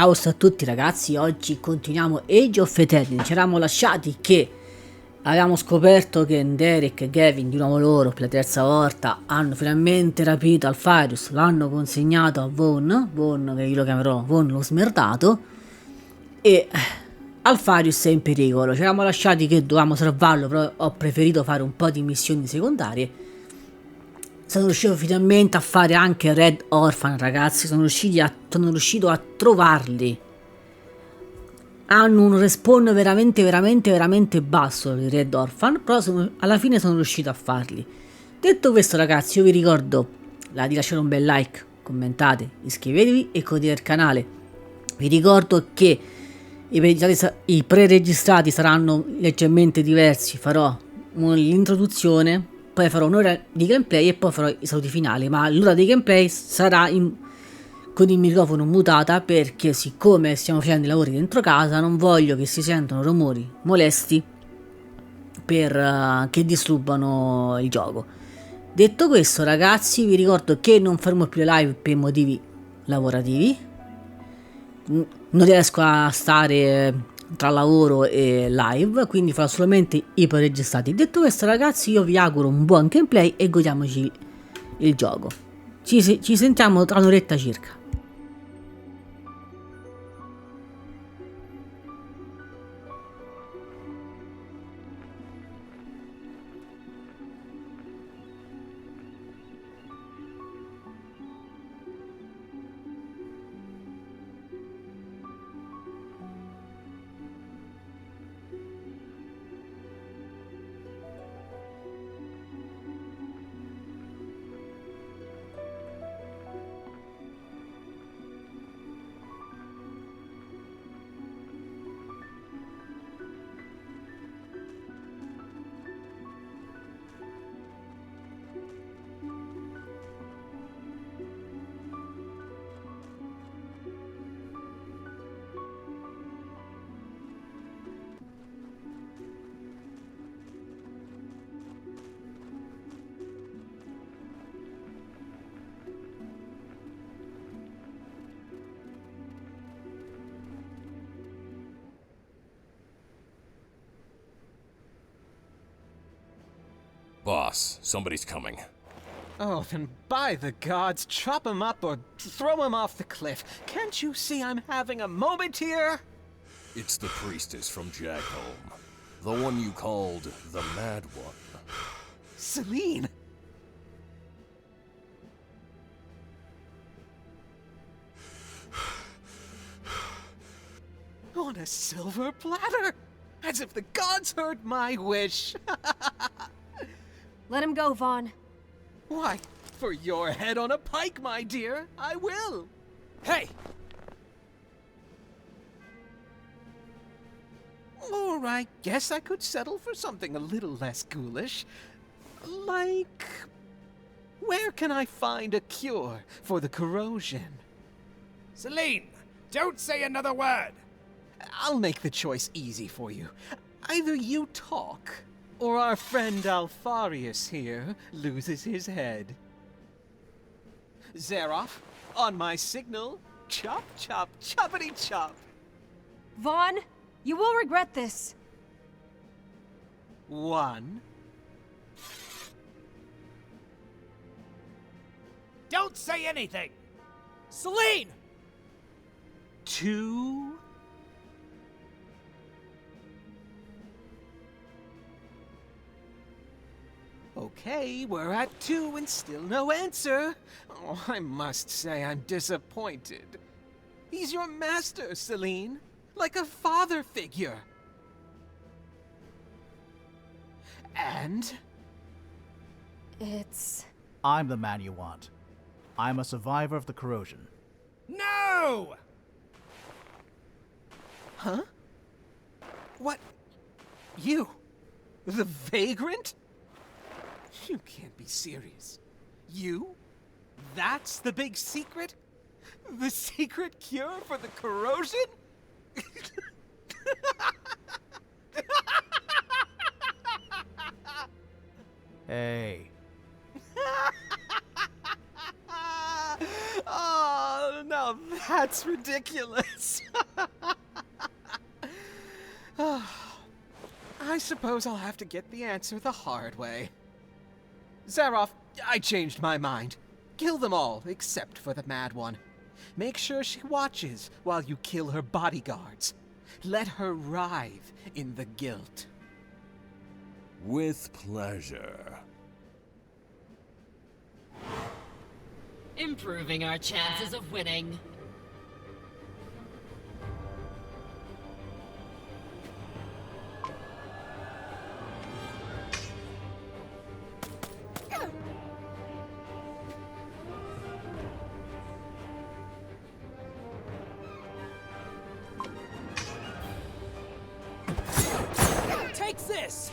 Ciao a tutti ragazzi, oggi continuiamo Age of Eternity. Ci eravamo lasciati che avevamo scoperto che Derek e Gavin, di nuovo loro, per la terza volta, hanno finalmente rapito Alfarius, l'hanno consegnato a Vaughn, che io lo chiamerò Vaughn lo smerdato, e Alfarius è in pericolo. Ci eravamo lasciati che dovevamo salvarlo, però ho preferito fare un po' di missioni secondarie. Sono riuscito finalmente a fare anche Red Orphan, ragazzi. Sono riuscito a trovarli. Hanno un respawn veramente basso i Red Orphan, però alla fine sono riuscito a farli. Detto questo ragazzi, io vi ricordo di lasciare un bel like, commentate, iscrivetevi e condividete il canale. Vi ricordo che i pre-registrati saranno leggermente diversi. Farò l'introduzione, poi farò un'ora di gameplay e poi farò i saluti finali, ma l'ora di gameplay sarà con il microfono mutata, perché siccome stiamo facendo i lavori dentro casa non voglio che si sentano rumori molesti che disturbano il gioco. Detto questo ragazzi, vi ricordo che non faremo più le live per motivi lavorativi. Non riesco a stare tra lavoro e live, quindi farò solamente i preregistrati. Detto questo ragazzi, io vi auguro un buon gameplay e godiamoci il gioco. Ci sentiamo tra un'oretta circa. Boss, somebody's coming. Oh, then by the gods, chop him up or throw him off the cliff. Can't you see I'm having a moment here? It's the priestess from Jagholm. The one you called the Mad One. Selene! On a silver platter! As if the gods heard my wish! Let him go, Vaughn. Why, for your head on a pike, my dear, I will. Hey! Or I guess I could settle for something a little less ghoulish. Like, where can I find a cure for the corrosion? Selene, don't say another word! I'll make the choice easy for you. Either you talk, or our friend Alfarius here loses his head. Zeroff, on my signal, chop, chop, choppity chop. Vaughn, you will regret this. 1. Don't say anything! Selene! 2. Okay, we're at 2 and still no answer. Oh, I must say I'm disappointed. He's your master, Selene. Like a father figure. And? It's... I'm the man you want. I'm a survivor of the corrosion. No! Huh? What? You? The vagrant? You can't be serious. You? That's the big secret? The secret cure for the corrosion? Hey. Oh, now Now that's ridiculous. I suppose I'll have to get the answer the hard way. Zaroff, I changed my mind. Kill them all, except for the mad one. Make sure she watches while you kill her bodyguards. Let her writhe in the guilt. With pleasure. Improving our chances of winning. Take this!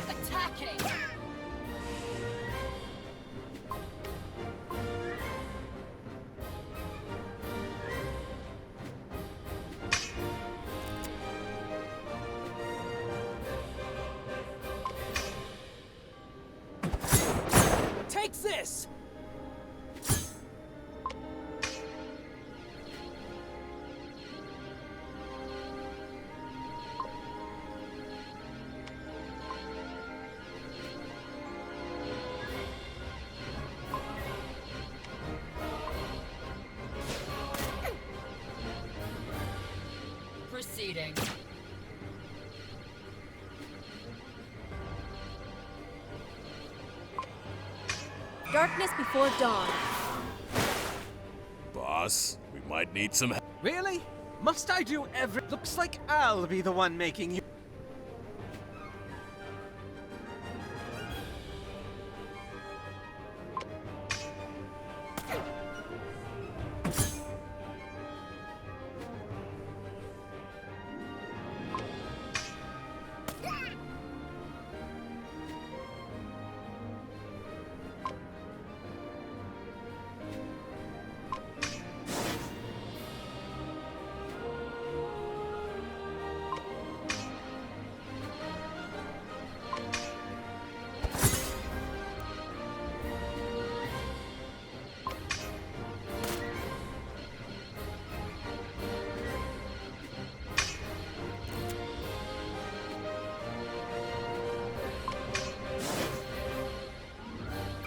Attacking! Take this! Proceeding. Darkness before dawn. Boss, we might need some help. Really? Must I do every— Looks like I'll be the one making you—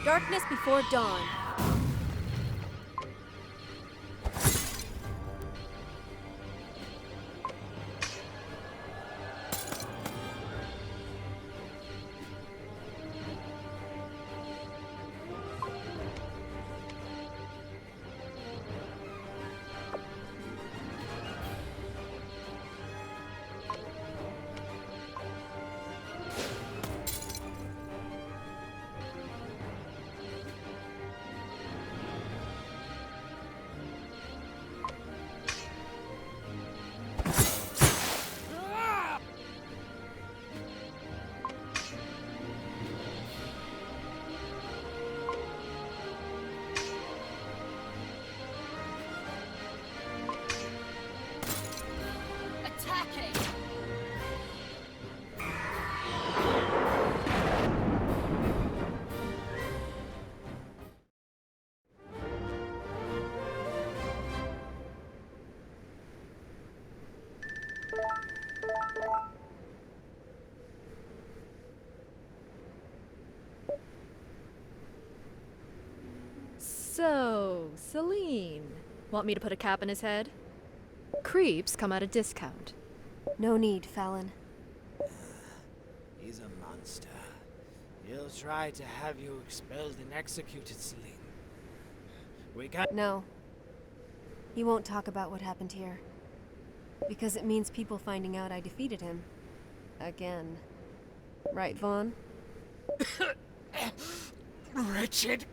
Darkness before dawn. Attacking! So, Selene. Want me to put a cap in his head? Creeps come at a discount. No need, Fallon. He's a monster. He'll try to have you expelled and executed, Selene. We got— No. He won't talk about what happened here. Because it means people finding out I defeated him. Again. Right, Vaughn? Wretched!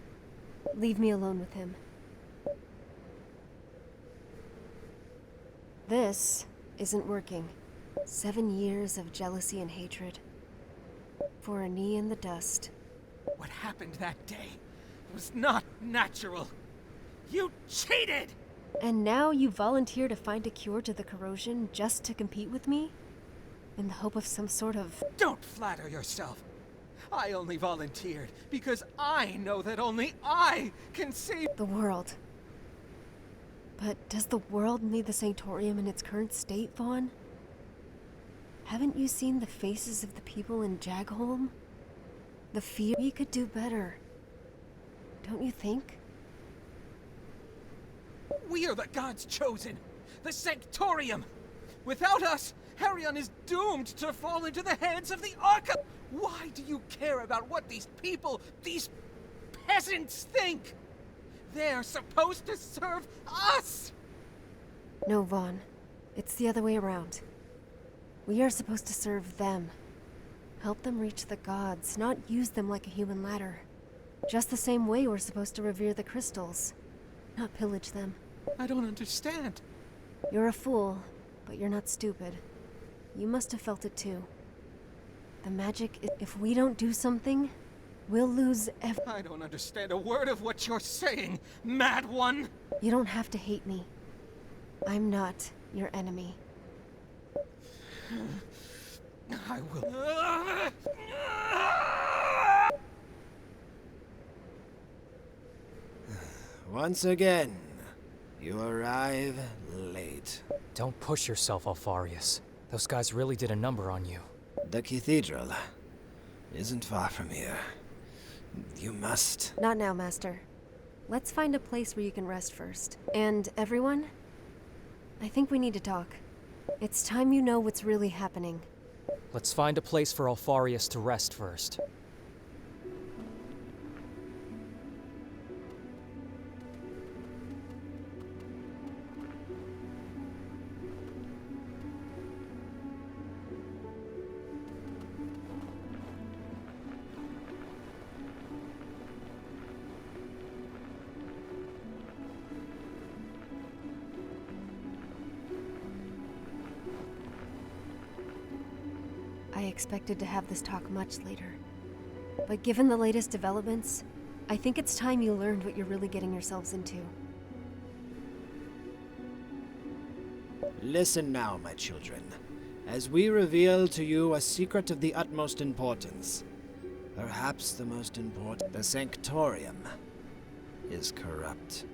Leave me alone with him. This isn't working. 7 years of jealousy and hatred. For a knee in the dust. What happened that day was not natural. You cheated! And now you volunteer to find a cure to the corrosion just to compete with me? In the hope of some sort of... Don't flatter yourself. I only volunteered because I know that only I can save the world. But does the world need the Sanctorium in its current state, Vaughn? Haven't you seen the faces of the people in Jagholm? The fear we could do better. Don't you think? We are the gods chosen! The Sanctorium! Without us, Harion is doomed to fall into the hands of the Arca! Why do you care about what these people, these peasants think? They're supposed to serve us! No, Vaughn. It's the other way around. We are supposed to serve them. Help them reach the gods, not use them like a human ladder. Just the same way we're supposed to revere the crystals, not pillage them. I don't understand. You're a fool, but you're not stupid. You must have felt it too. The magic if we don't do something, we'll lose I don't understand a word of what you're saying, mad one! You don't have to hate me. I'm not your enemy. I will... Once again, you arrive late. Don't push yourself, Alfarius. Those guys really did a number on you. The cathedral isn't far from here. You must... Not now, Master. Let's find a place where you can rest first. And everyone, I think we need to talk. It's time you know what's really happening. Let's find a place for Alfarius to rest first. I expected to have this talk much later. But given the latest developments, I think it's time you learned what you're really getting yourselves into. Listen now, my children, as we reveal to you a secret of the utmost importance. Perhaps the most important. The Sanctorium is corrupt.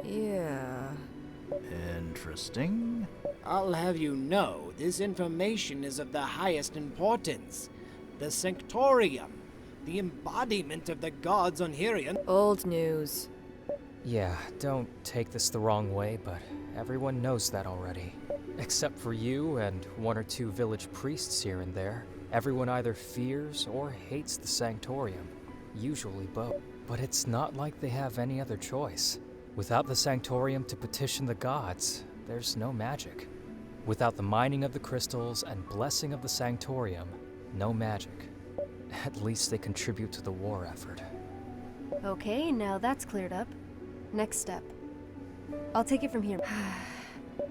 Yeah. Interesting. I'll have you know, this information is of the highest importance. The Sanctorium, the embodiment of the gods on Harion. Old news. Yeah, don't take this the wrong way, but everyone knows that already. Except for you and one or two village priests here and there. Everyone either fears or hates the Sanctorium, usually both. But it's not like they have any other choice. Without the Sanctorium to petition the gods, there's no magic. Without the mining of the crystals and blessing of the Sanctorium, no magic. At least they contribute to the war effort. Okay, now that's cleared up. Next step. I'll take it from here.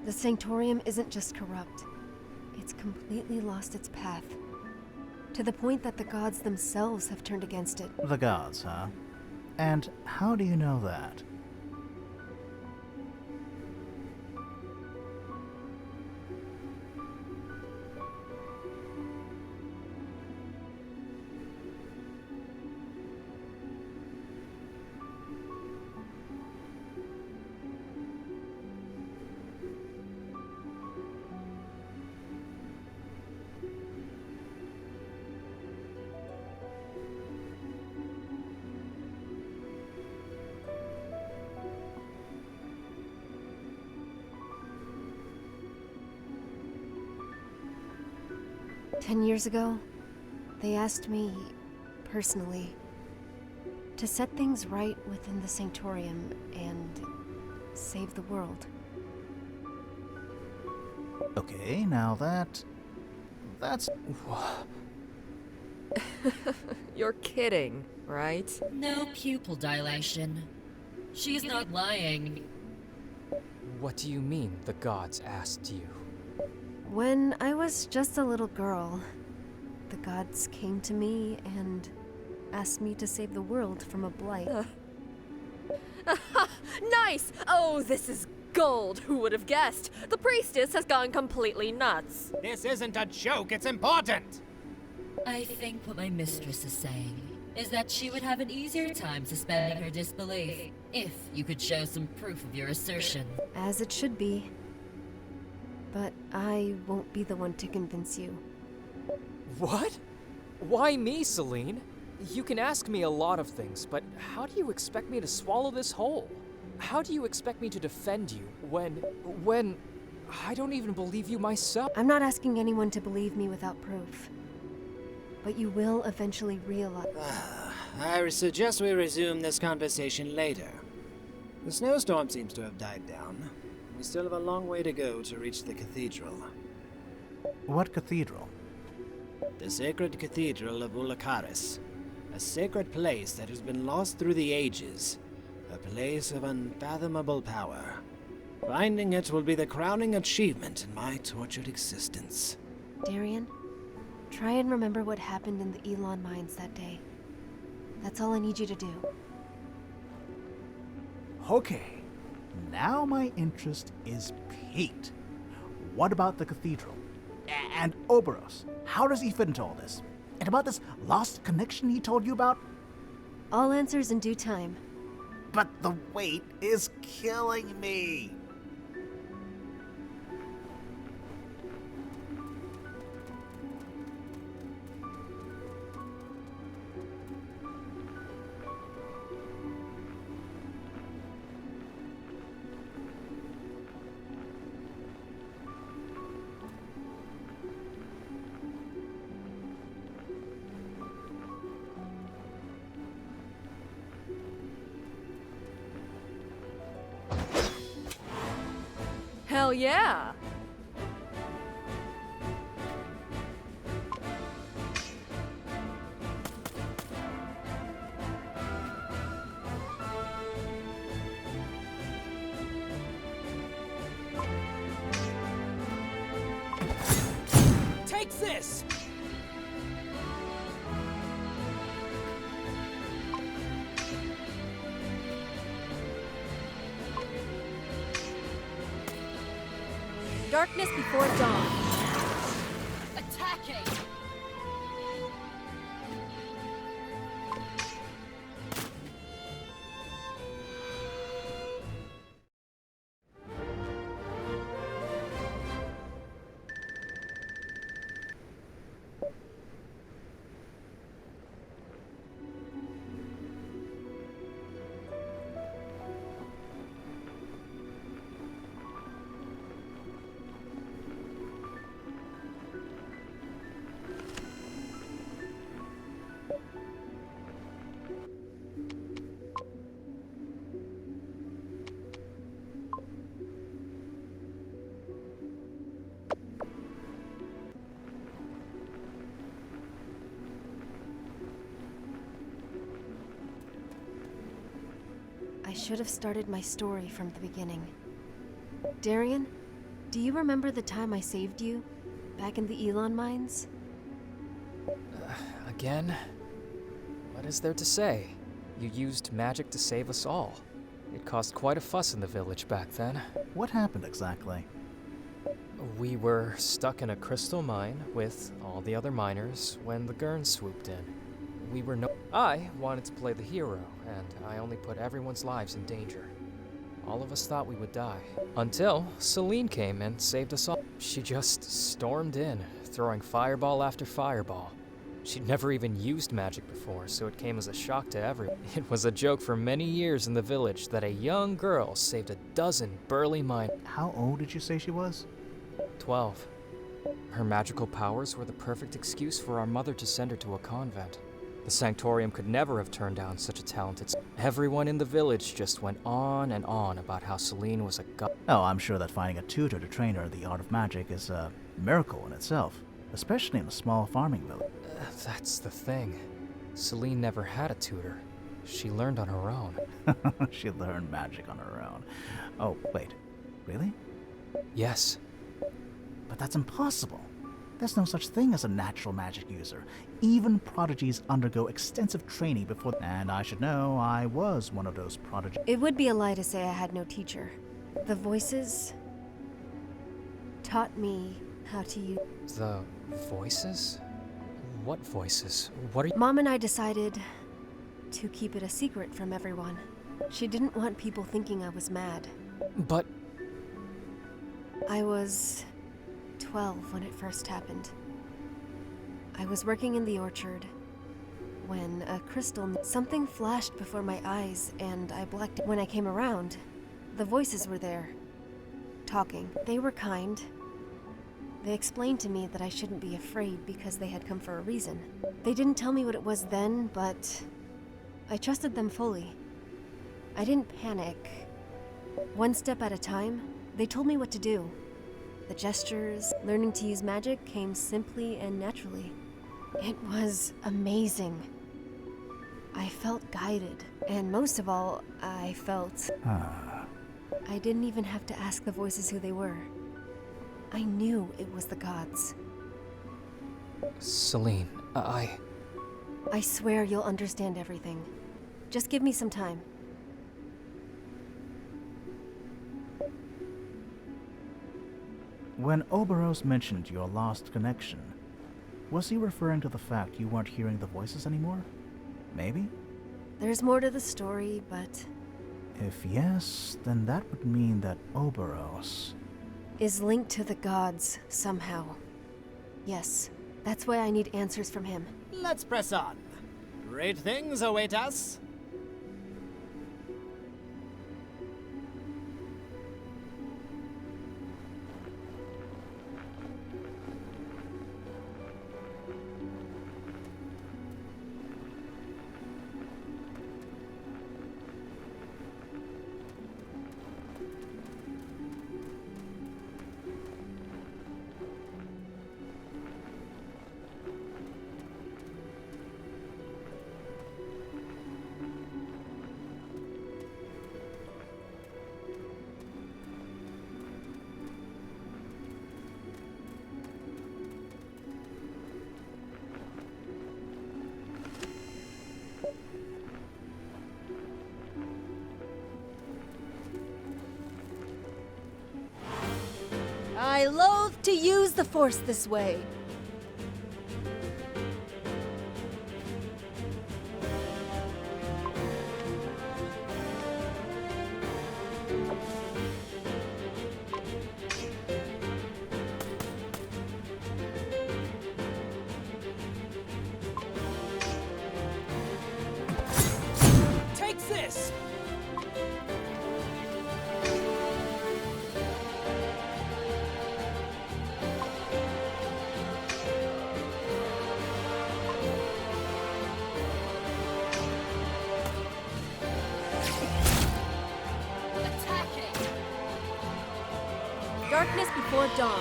The Sanctorium isn't just corrupt. It's completely lost its path. To the point that the gods themselves have turned against it. The gods, huh? And how do you know that? "10 years ago, they asked me, personally, to set things right within the Sanctorium and save the world. Okay, now that's... You're kidding, right? No pupil dilation. She's not lying. What do you mean, the gods asked you? When I was just a little girl, the gods came to me and asked me to save the world from a blight. Nice! Oh, this is gold. Who would have guessed? The priestess has gone completely nuts. This isn't a joke, it's important! I think what my mistress is saying is that she would have an easier time suspending her disbelief if you could show some proof of your assertion. As it should be. But I won't be the one to convince you. What? Why me, Selene? You can ask me a lot of things, but how do you expect me to swallow this whole? How do you expect me to defend you when I don't even believe you myself? I'm not asking anyone to believe me without proof. But you will eventually realize. I suggest we resume this conversation later. The snowstorm seems to have died down. We still have a long way to go to reach the cathedral. What cathedral? The sacred cathedral of Ulakaris. A sacred place that has been lost through the ages. A place of unfathomable power. Finding it will be the crowning achievement in my tortured existence. Darian, try and remember what happened in the Elon mines that day. That's all I need you to do. Okay, now my interest is piqued. What about the cathedral? And Oberos, how does he fit into all this? And about this lost connection he told you about? All answers in due time. But the wait is killing me. Hell yeah! Take this! Darkness before dawn. Attacking! I should have started my story from the beginning. Darian, do you remember the time I saved you? Back in the Elon mines? Again? What is there to say? You used magic to save us all. It caused quite a fuss in the village back then. What happened exactly? We were stuck in a crystal mine with all the other miners when the Gurn swooped in. I wanted to play the hero, and I only put everyone's lives in danger. All of us thought we would die. Until Selene came and saved us all. She just stormed in, throwing fireball after fireball. She'd never even used magic before, so it came as a shock to everyone. It was a joke for many years in the village that a young girl saved a dozen burly miners. How old did you say she was? 12. Her magical powers were the perfect excuse for our mother to send her to a convent. The Sanctorium could never have turned down such a talented... Everyone in the village just went on and on about how Selene was a god. Oh, I'm sure that finding a tutor to train her in the art of magic is a miracle in itself, especially in a small farming village. That's the thing. Selene never had a tutor. She learned on her own. She learned magic on her own. Oh, wait. Really? Yes. But that's impossible. There's no such thing as a natural magic user. Even prodigies undergo extensive training before. And I should know, I was one of those prodigies. It would be a lie to say I had no teacher. The voices taught me how to use. The voices? What voices? What are you? Mom and I decided to keep it a secret from everyone. She didn't want people thinking I was mad. But I was 12 when it first happened. I was working in the orchard when a crystal. Something flashed before my eyes and I blacked it. When I came around, the voices were there, talking. They were kind. They explained to me that I shouldn't be afraid because they had come for a reason. They didn't tell me what it was then, but I trusted them fully. I didn't panic. One step at a time, they told me what to do. The gestures, learning to use magic came simply and naturally. It was amazing. I felt guided, and most of all, I felt... I didn't even have to ask the voices who they were. I knew it was the gods. Selene, I swear you'll understand everything. Just give me some time. When Oberos mentioned your lost connection, was he referring to the fact you weren't hearing the voices anymore? Maybe? There's more to the story, but... If yes, then that would mean that Oberos... is linked to the gods somehow. Yes, that's why I need answers from him. Let's press on. Great things await us. I loathe to use the Force this way. Take this! Darkness before dawn.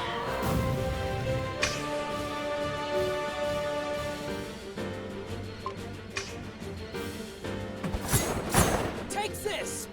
Take this!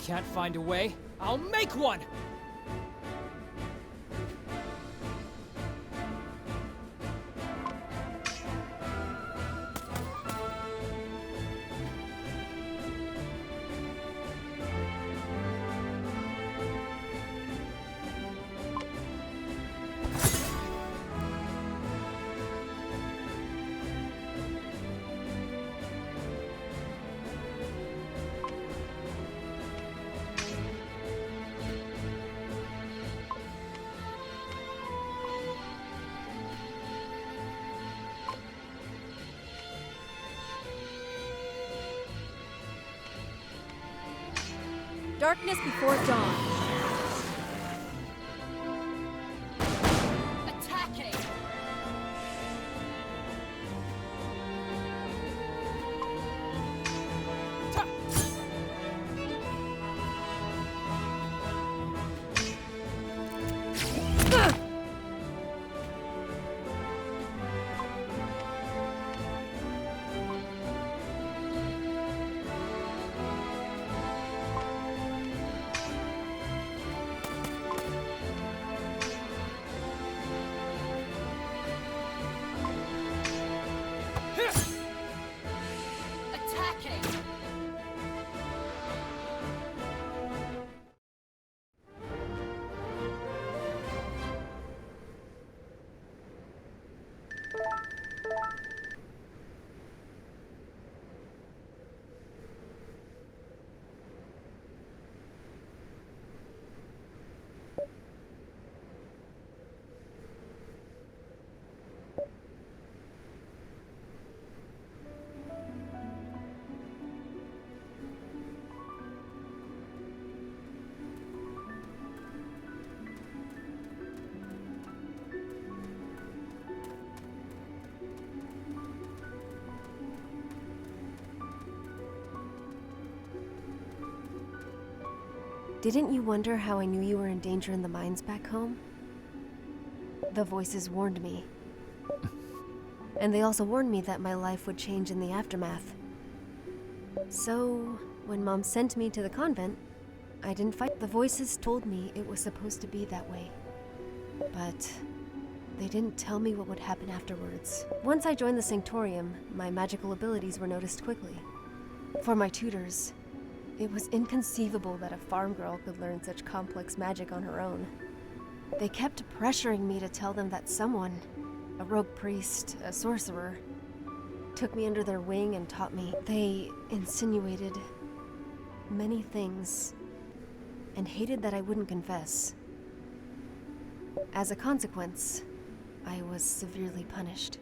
can't find a way, I'll make one! Darkness before dawn. Attacking! Attacking! Didn't you wonder how I knew you were in danger in the mines back home? The voices warned me. And they also warned me that my life would change in the aftermath. So, when Mom sent me to the convent, I didn't fight. The voices told me it was supposed to be that way. But they didn't tell me what would happen afterwards. Once I joined the Sanctorium, my magical abilities were noticed quickly. For my tutors, it was inconceivable that a farm girl could learn such complex magic on her own. They kept pressuring me to tell them that someone, a rogue priest, a sorcerer, took me under their wing and taught me. They insinuated many things and hated that I wouldn't confess. As a consequence, I was severely punished.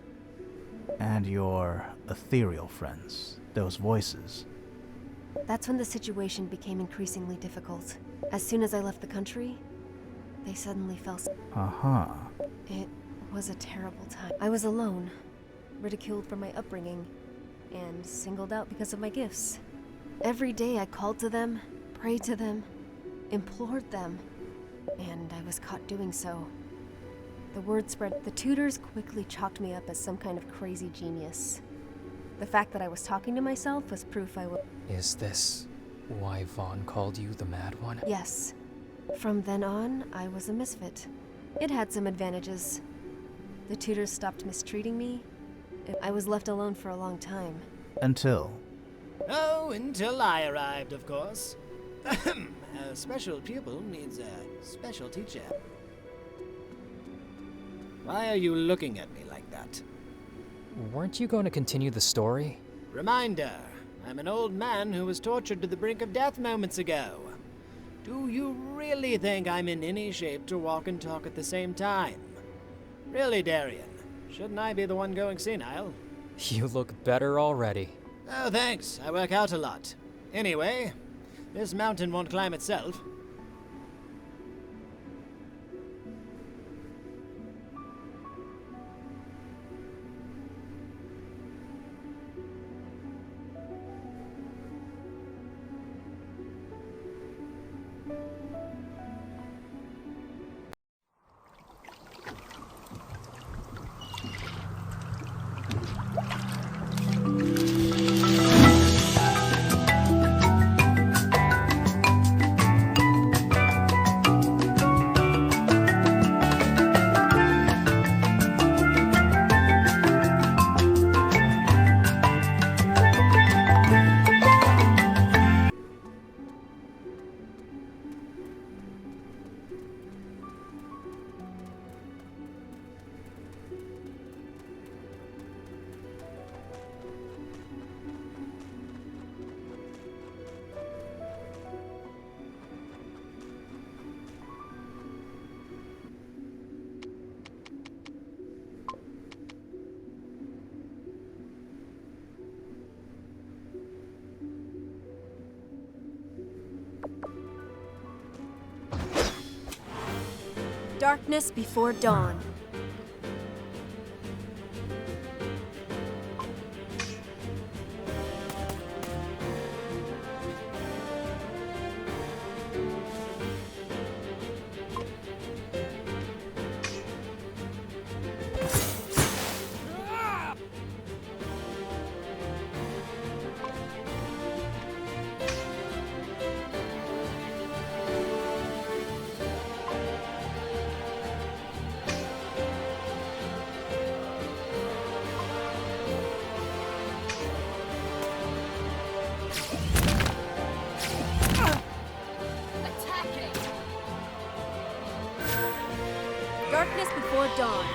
And your ethereal friends, those voices. That's when the situation became increasingly difficult. As soon as I left the country, they suddenly fell sick. It was a terrible time. I was alone, ridiculed for my upbringing, and singled out because of my gifts. Every day I called to them, prayed to them, implored them, and I was caught doing so. The word spread. The tutors quickly chalked me up as some kind of crazy genius. The fact that I was talking to myself was proof I was. Is this why Vaughn called you the Mad One? Yes. From then on, I was a misfit. It had some advantages. The tutors stopped mistreating me. I was left alone for a long time. Until Until I arrived, of course. A special pupil needs a special teacher. Why are you looking at me like that? Weren't you going to continue the story? Reminder, I'm an old man who was tortured to the brink of death moments ago. Do you really think I'm in any shape to walk and talk at the same time? Really, Darian? Shouldn't I be the one going senile? You look better already. Oh, thanks. I work out a lot. Anyway, this mountain won't climb itself. Darkness before dawn. Darkness before dawn.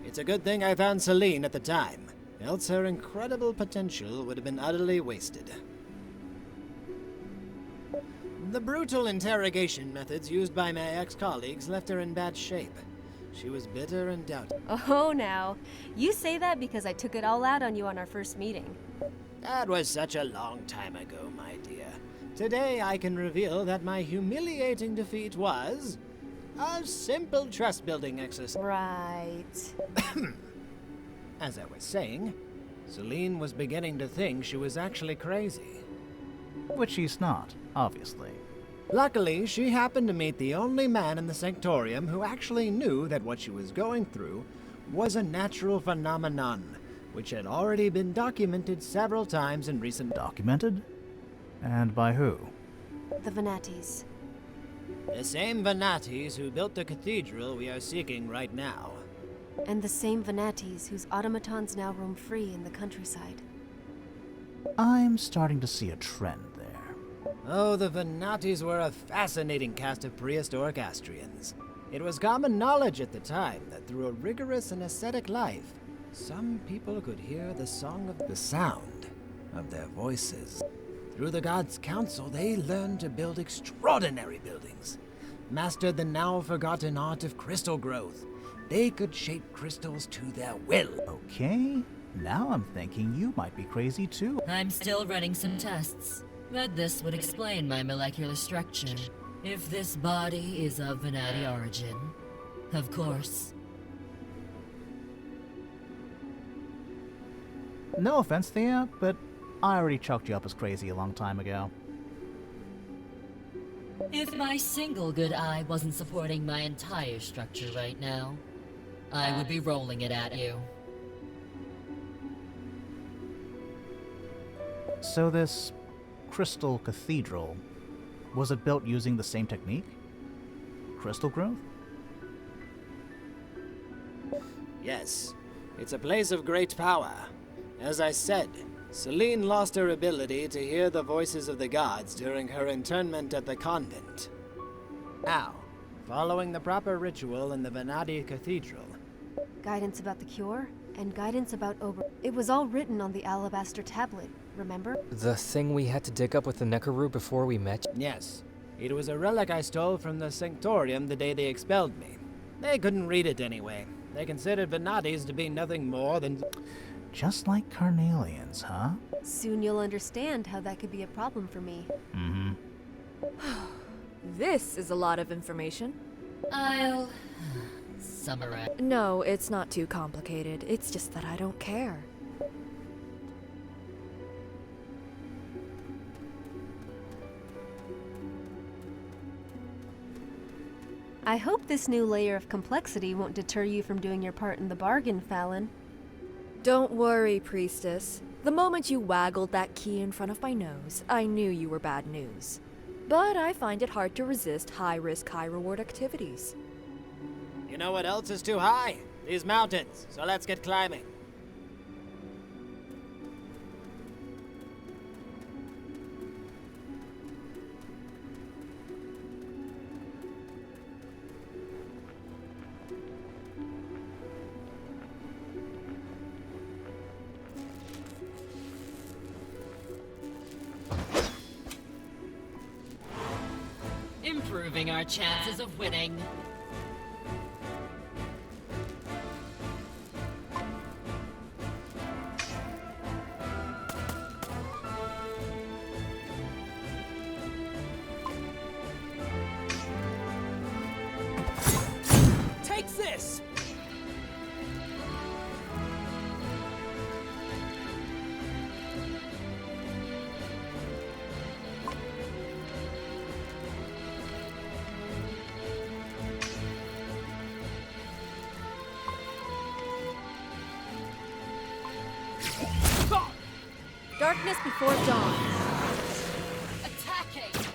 It's a good thing I found Selene at the time, else her incredible potential would have been utterly wasted. The brutal interrogation methods used by my ex-colleagues left her in bad shape. She was bitter and doubting. Oh, now. You say that because I took it all out on you on our first meeting. That was such a long time ago, my dear. Today I can reveal that my humiliating defeat was a simple trust-building exercise. Right. As I was saying, Selene was beginning to think she was actually crazy. Which she's not, obviously. Luckily, she happened to meet the only man in the Sanctorium who actually knew that what she was going through was a natural phenomenon, which had already been documented several times in recent... Documented? And by who? The Vanities. The same Vanities who built the cathedral we are seeking right now. And the same Vanities whose automatons now roam free in the countryside. I'm starting to see a trend there. Oh, the Vanities were a fascinating cast of prehistoric Astrians. It was common knowledge at the time that through a rigorous and ascetic life, some people could hear the sound of their voices. Through the gods' council, they learned to build extraordinary buildings, mastered the now-forgotten art of crystal growth. They could shape crystals to their will. Okay, now I'm thinking you might be crazy too. I'm still running some tests, but this would explain my molecular structure. If this body is of Venati origin, of course. No offense, Thea, but I already chalked you up as crazy a long time ago. If my single good eye wasn't supporting my entire structure right now, I would be rolling it at you. So this crystal cathedral, was it built using the same technique? Crystal growth? Yes, it's a place of great power. As I said, Selene lost her ability to hear the voices of the gods during her internment at the convent. Now, following the proper ritual in the Venati Cathedral. Guidance about the cure, and guidance about It was all written on the alabaster tablet, remember? The thing we had to dig up with the Nekaru before we met? Yes, it was a relic I stole from the Sanctorium the day they expelled me. They couldn't read it anyway. They considered Vanities to be nothing more than... Just like carnelians, huh? Soon you'll understand how that could be a problem for me. Mm-hmm. This is a lot of information. I'll summarize. No, it's not too complicated. It's just that I don't care. I hope this new layer of complexity won't deter you from doing your part in the bargain, Fallon. Don't worry, Priestess. The moment you waggled that key in front of my nose, I knew you were bad news. But I find it hard to resist high-risk, high-reward activities. You know what else is too high? These mountains. So let's get climbing. Improving our chances of winning. Take this! Darkness before dawn. Attacking!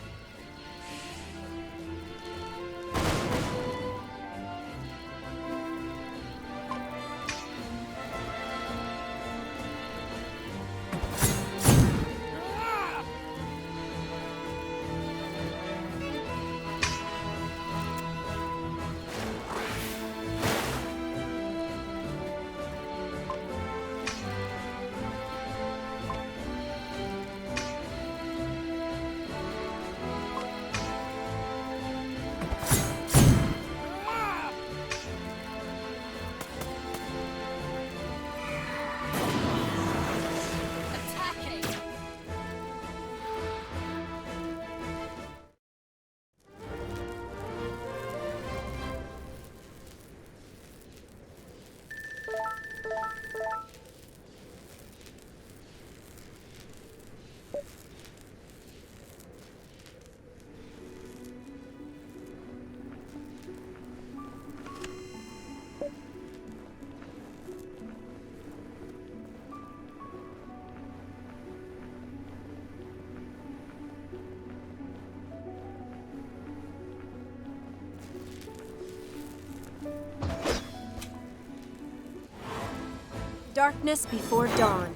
Darkness before dawn.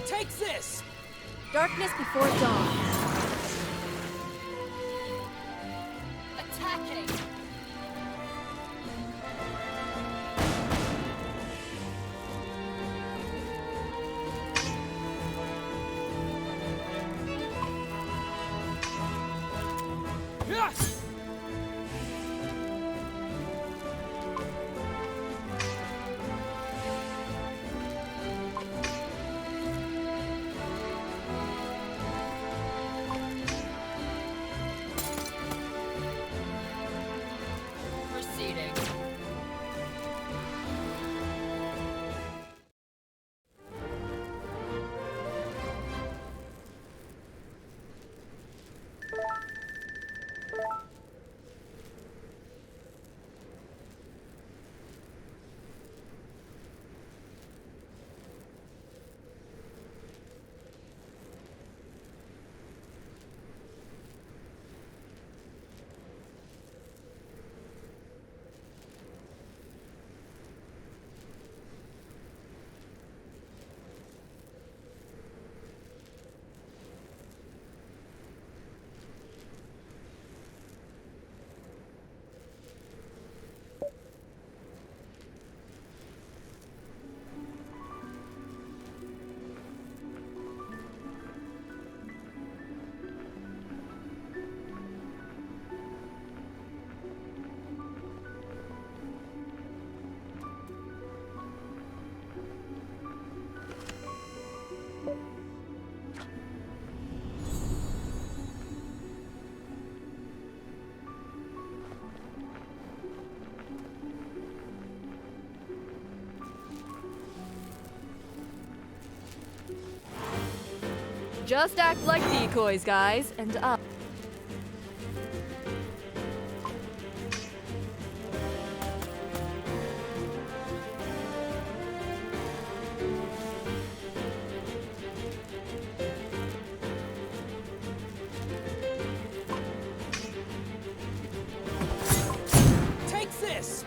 Take this! Darkness before dawn. Attacking! Proceeding. Just act like decoys, guys, and Take this!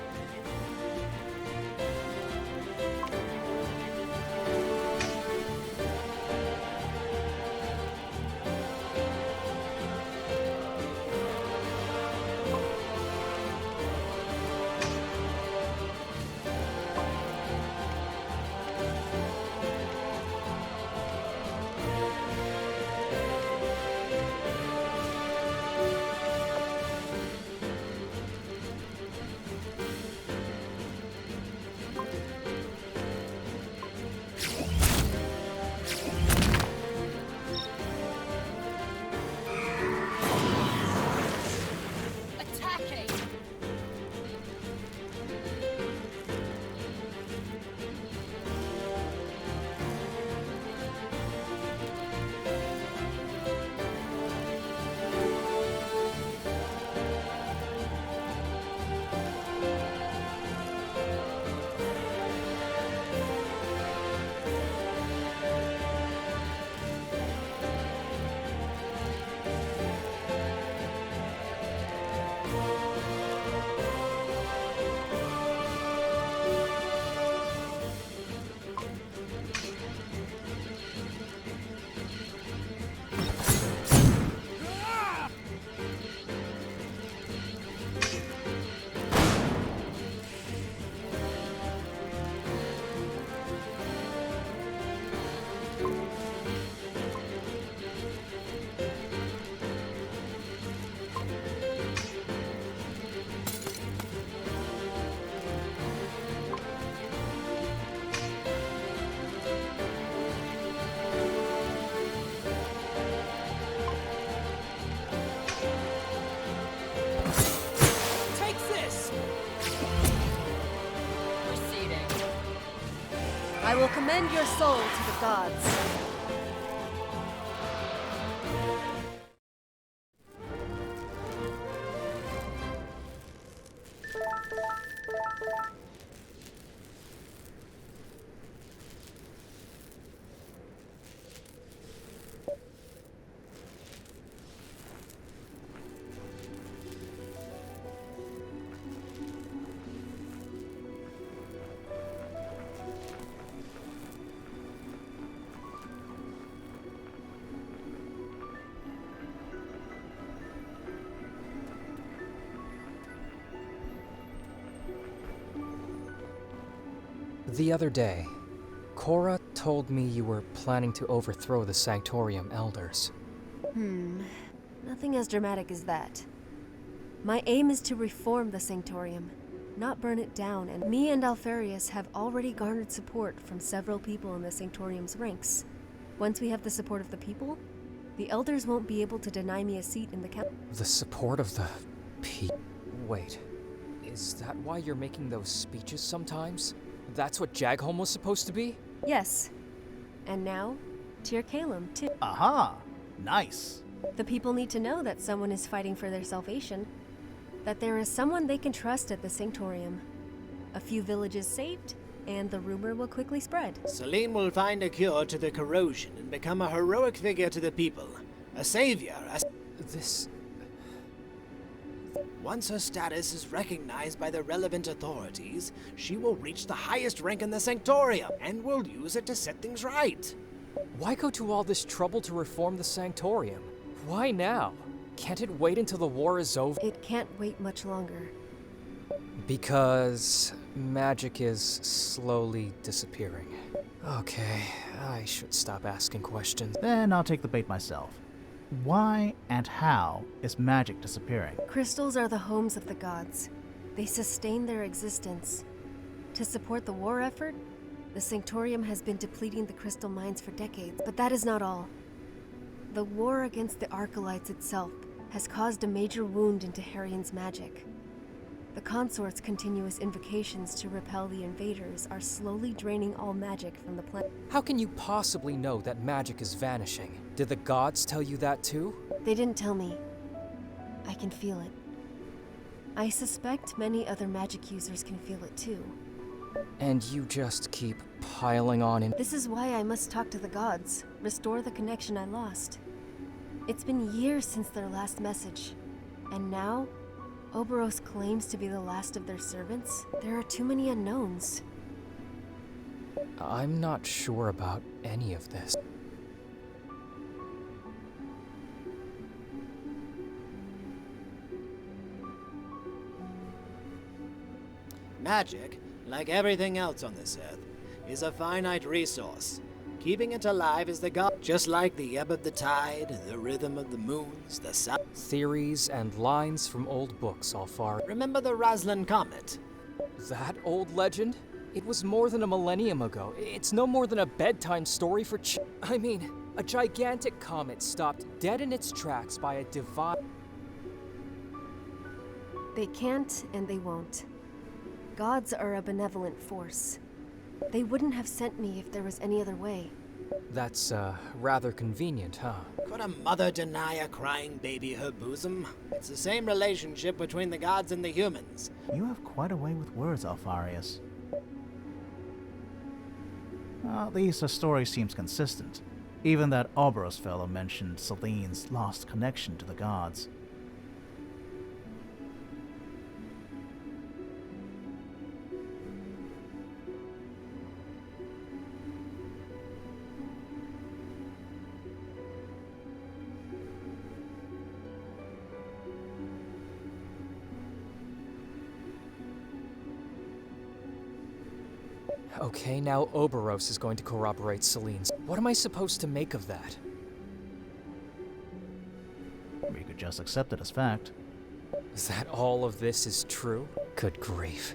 I will commend your soul to the gods. The other day, Cora told me you were planning to overthrow the Sanctorium Elders. Nothing as dramatic as that. My aim is to reform the Sanctorium, not burn it down, and me and Alfarius have already garnered support from several people in the Sanctorium's ranks. Once we have the support of the people, the Elders won't be able to deny me a seat in the council. The support of the Wait, is that why you're making those speeches sometimes? That's what Jagholm was supposed to be? Yes. And now, Tyr Calum, too. Aha! Nice. The people need to know that someone is fighting for their salvation. That there is someone they can trust at the Sanctorium. A few villages saved, and the rumor will quickly spread. Selene will find a cure to the corrosion and become a heroic figure to the people. A savior, This... Once her status is recognized by the relevant authorities, she will reach the highest rank in the Sanctorium, and will use it to set things right. Why go to all this trouble to reform the Sanctorium? Why now? Can't it wait until the war is over? It can't wait much longer. Because magic is slowly disappearing. Okay, I should stop asking questions. Then I'll take the bait myself. Why and how is magic disappearing? Crystals are the homes of the gods. They sustain their existence. To support the war effort, the Sanctorium has been depleting the crystal mines for decades. But that is not all. The war against the Archelites itself has caused a major wound into Harrian's magic. The consort's continuous invocations to repel the invaders are slowly draining all magic from the planet. How can you possibly know that magic is vanishing? Did the gods tell you that too? They didn't tell me. I can feel it. I suspect many other magic users can feel it too. And you just keep piling on in. This is why I must talk to the gods, restore the connection I lost. It's been years since their last message, and now, Oberos claims to be the last of their servants. There are too many unknowns. I'm not sure about any of this. Magic, like everything else on this earth, is a finite resource. Keeping it alive is the god, just like the ebb of the tide, the rhythm of the moons, the sun. Theories and lines from old books all far. Remember the Roslin Comet? That old legend? It was more than a millennium ago. It's no more than a bedtime story for I mean, a gigantic comet stopped dead in its tracks by a divine... They can't and they won't. Gods are a benevolent force. They wouldn't have sent me if there was any other way. That's, rather convenient, huh? Could a mother deny a crying baby her bosom? It's the same relationship between the gods and the humans. You have quite a way with words, Alfarius. At least the story seems consistent. Even that Oberos fellow mentioned Selene's lost connection to the gods. Okay, now Oberos is going to corroborate Selene's. What am I supposed to make of that? We could just accept it as fact. Is that all of this is true? Good grief.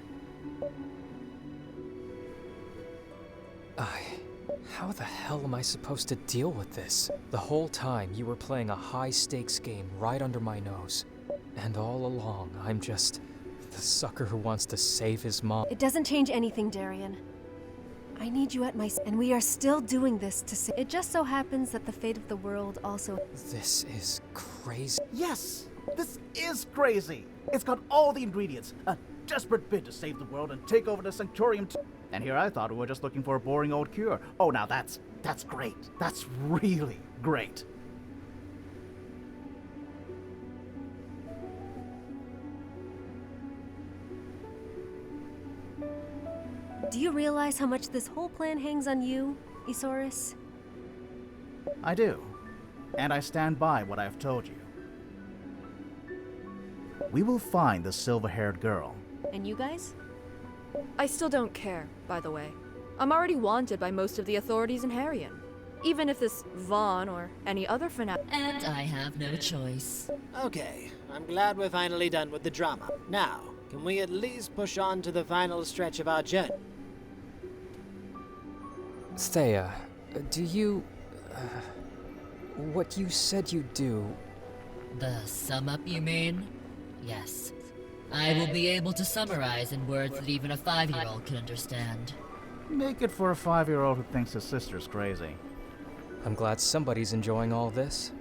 How the hell am I supposed to deal with this? The whole time you were playing a high-stakes game right under my nose. And all along, I'm just the sucker who wants to save his mom. It doesn't change anything, Darian. I need you at my and we are still doing this to save. It just so happens that the fate of the world also... This is crazy. Yes! This is crazy! It's got all the ingredients. A desperate bid to save the world and take over the Sanctorium And here I thought we were just looking for a boring old cure. Oh, now that's great. That's really great. Do you realize how much this whole plan hangs on you, Isaurus? I do. And I stand by what I've told you. We will find the silver-haired girl. And you guys? I still don't care, by the way. I'm already wanted by most of the authorities in Harrion. Even if this Vaughn or any other fanatic... And I have no choice. Okay, I'm glad we're finally done with the drama. Now, can we at least push on to the final stretch of our journey? Thea, do you... what you said you'd do... The sum up, you mean? Yes. I will be able to summarize in words that even a 5-year-old can understand. Make it for a 5-year-old who thinks his sister's crazy. I'm glad somebody's enjoying all this.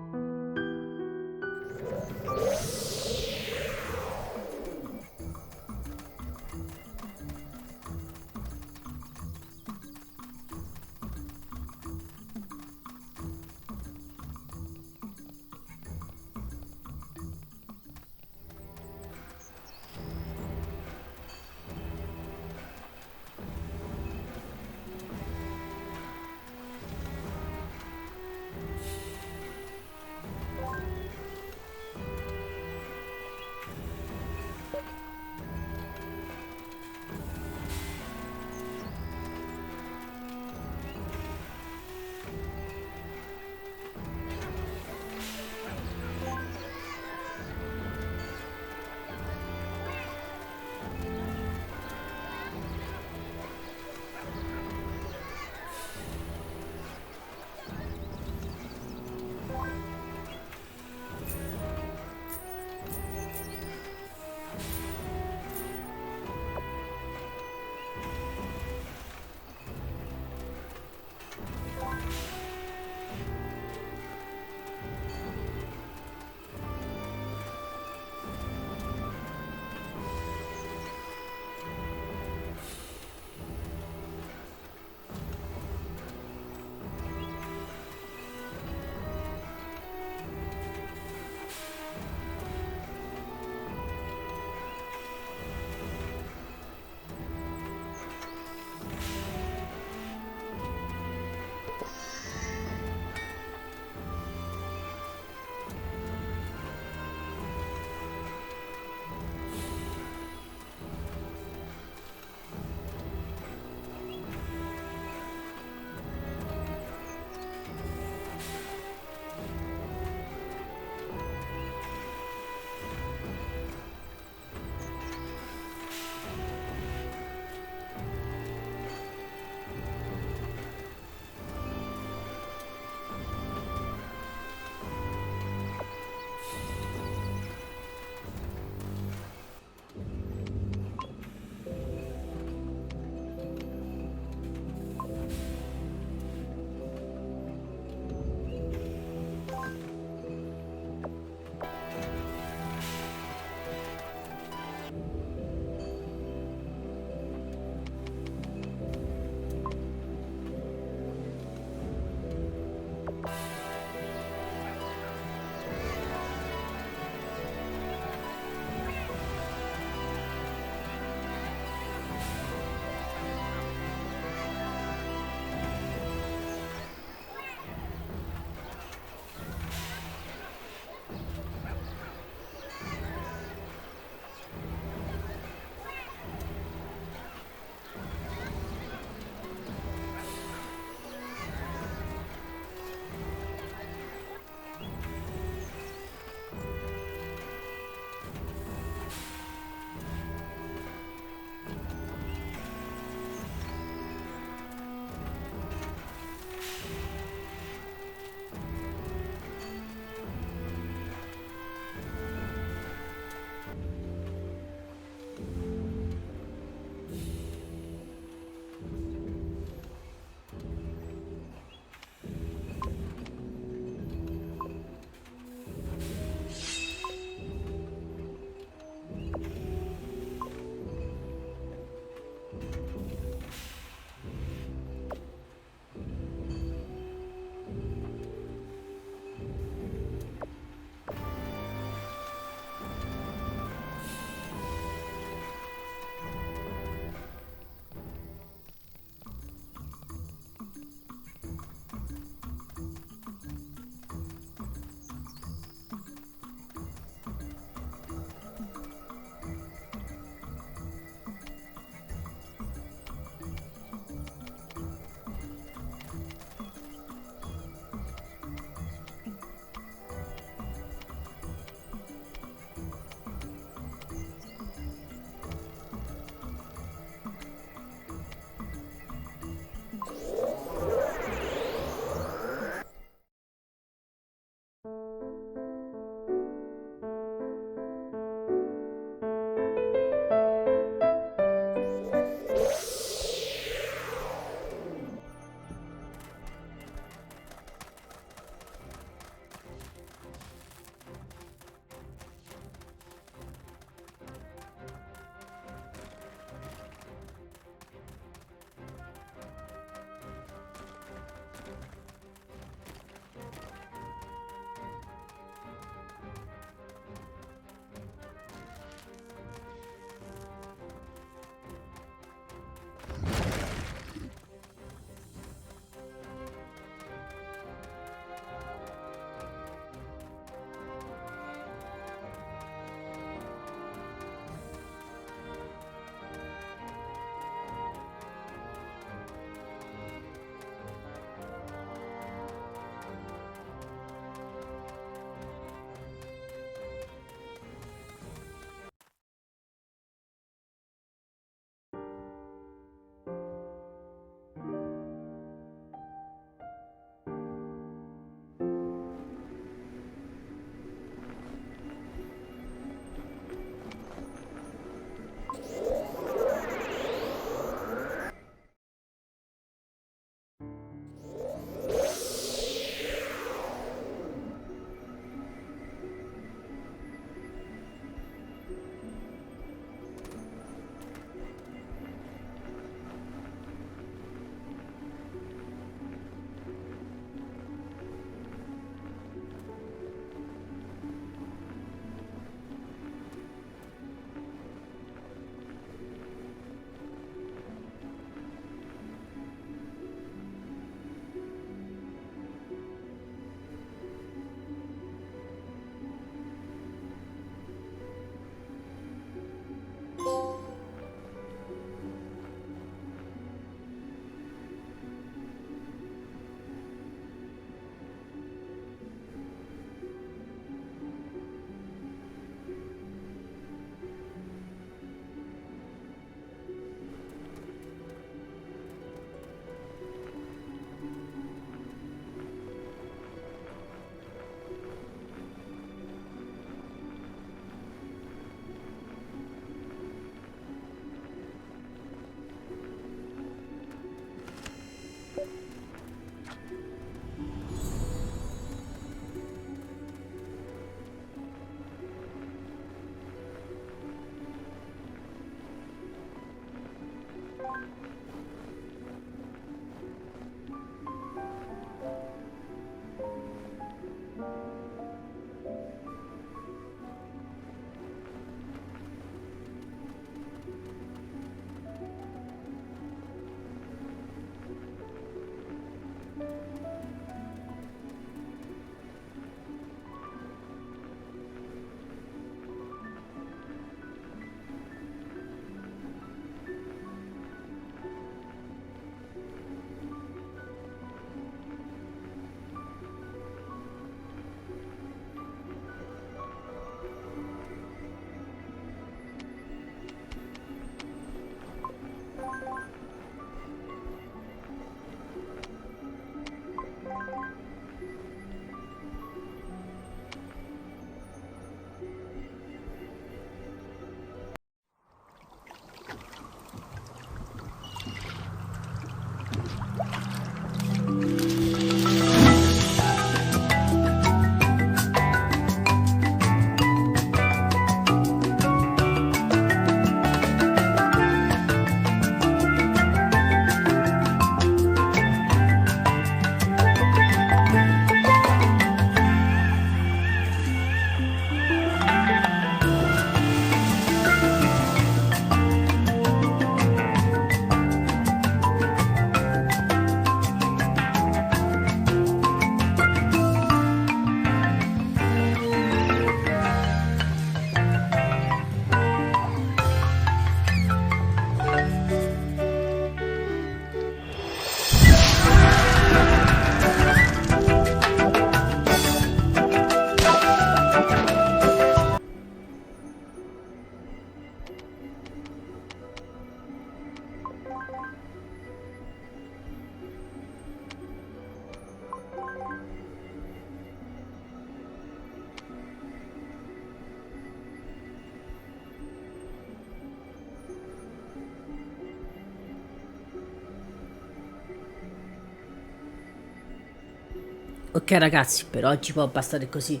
Ok ragazzi, per oggi può bastare così.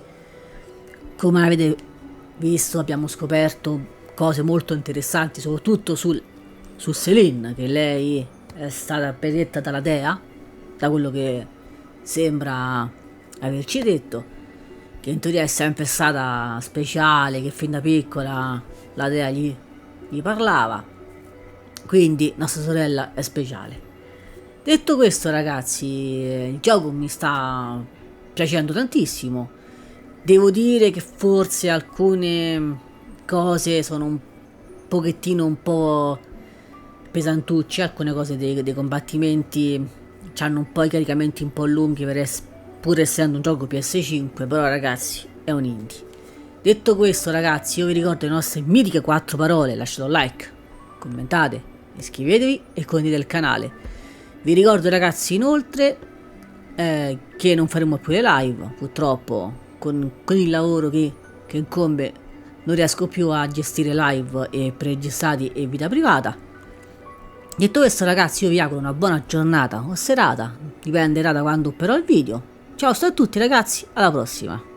Come avete visto abbiamo scoperto cose molto interessanti, soprattutto su Selene, che lei è stata benedetta dalla dea, da quello che sembra averci detto, che in teoria è sempre stata speciale, che fin da piccola la dea gli parlava, quindi nostra sorella è speciale. Detto questo ragazzi, il gioco mi sta piacendo tantissimo. Devo dire che forse alcune cose sono un pochettino un po' pesantucce, alcune cose dei combattimenti hanno un po' i caricamenti un po' lunghi pur essendo un gioco PS5, però ragazzi è un indie. Detto questo ragazzi, io vi ricordo le nostre mitiche 4 parole: lasciate un like, commentate, iscrivetevi e condividete il canale. Vi ricordo ragazzi inoltre che non faremo più le live, purtroppo con il lavoro che incombe non riesco più a gestire live e preregistrati e vita privata. Detto questo ragazzi, io vi auguro una buona giornata o serata, dipenderà da quando upperò il video. Ciao a tutti ragazzi, alla prossima.